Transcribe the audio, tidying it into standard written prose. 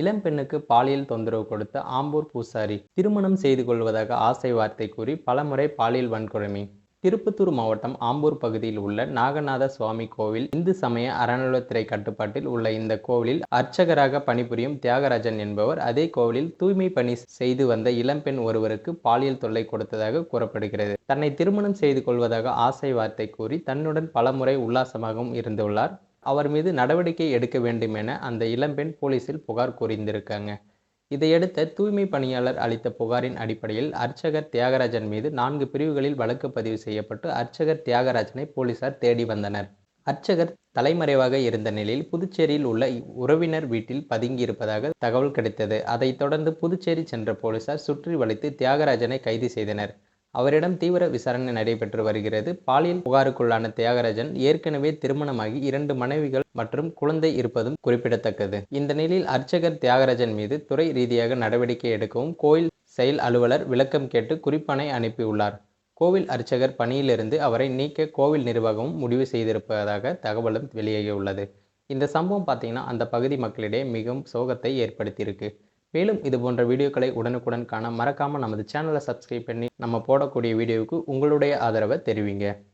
இளம்பெண்ணுக்கு பாலியல் தொந்தரவு கொடுத்த ஆம்பூர் பூசாரி திருமணம் செய்து கொள்வதாக ஆசை வார்த்தை கூறி பலமுறை பாலியல் வன்கொடுமை. திருப்பத்தூர் மாவட்டம் ஆம்பூர் பகுதியில் உள்ள நாகநாத சுவாமி கோவில் இந்து சமய அறநிலையத்துறை கட்டுப்பாட்டில் உள்ள இந்த கோவிலில் அர்ச்சகராக பணிபுரியும் தியாகராஜன் என்பவர் அதே கோவிலில் தூய்மை பணி செய்து வந்த இளம்பெண் ஒருவருக்கு பாலியல் தொல்லை கொடுத்ததாக கூறப்படுகிறது. தன்னை திருமணம் செய்து கொள்வதாக ஆசை வார்த்தை கூறி தன்னுடன் பலமுறை உல்லாசமாகவும் இருந்துள்ளார். அவர் மீது நடவடிக்கை எடுக்க வேண்டும் என அந்த இளம்பெண் போலீசில் புகார் கூறியிருக்காங்க. இதையடுத்து தூய்மை பணியாளர் அளித்த புகாரின் அடிப்படையில் அர்ச்சகர் தியாகராஜன் மீது 4 பிரிவுகளில் வழக்கு பதிவு செய்யப்பட்டு அர்ச்சகர் தியாகராஜனை போலீசார் தேடி வந்தனர். அர்ச்சகர் தலைமறைவாக இருந்த நிலையில் புதுச்சேரியில் உள்ள உறவினர் வீட்டில் பதுங்கியிருப்பதாக தகவல் கிடைத்தது. அதைத் தொடர்ந்து புதுச்சேரி சென்ற போலீசார் சுற்றி வளைத்து தியாகராஜனை கைது செய்தனர். அவரிடம் தீவிர விசாரணை நடைபெற்று வருகிறது. பாலியல் புகாருக்குள்ளான தியாகராஜன் ஏற்கனவே திருமணமாகி 2 மனைவிகள் மற்றும் குழந்தை இருப்பதும் குறிப்பிடத்தக்கது. இந்த நிலையில் அர்ச்சகர் தியாகராஜன் மீது துறை ரீதியாக நடவடிக்கை எடுக்கவும் கோயில் செயல் அலுவலர் விளக்கம் கேட்டு குறிப்பாணை அனுப்பியுள்ளார். கோவில் அர்ச்சகர் பணியிலிருந்து அவரை நீக்க கோவில் நிர்வாகமும் முடிவு செய்திருப்பதாக தகவலும் வெளியாகியுள்ளது. இந்த சம்பவம் பார்த்தீங்கன்னா அந்த பகுதி மக்களிடையே மிகவும் சோகத்தை ஏற்படுத்தியிருக்கு. மேலும் இது போன்ற வீடியோக்களை உடனுக்குடன் காண மறக்காமல் நமது சேனலை சப்ஸ்கிரைப் பண்ணி நம்ம போடக்கூடிய வீடியோவுக்கு உங்களுடைய ஆதரவை தெரிவிங்க.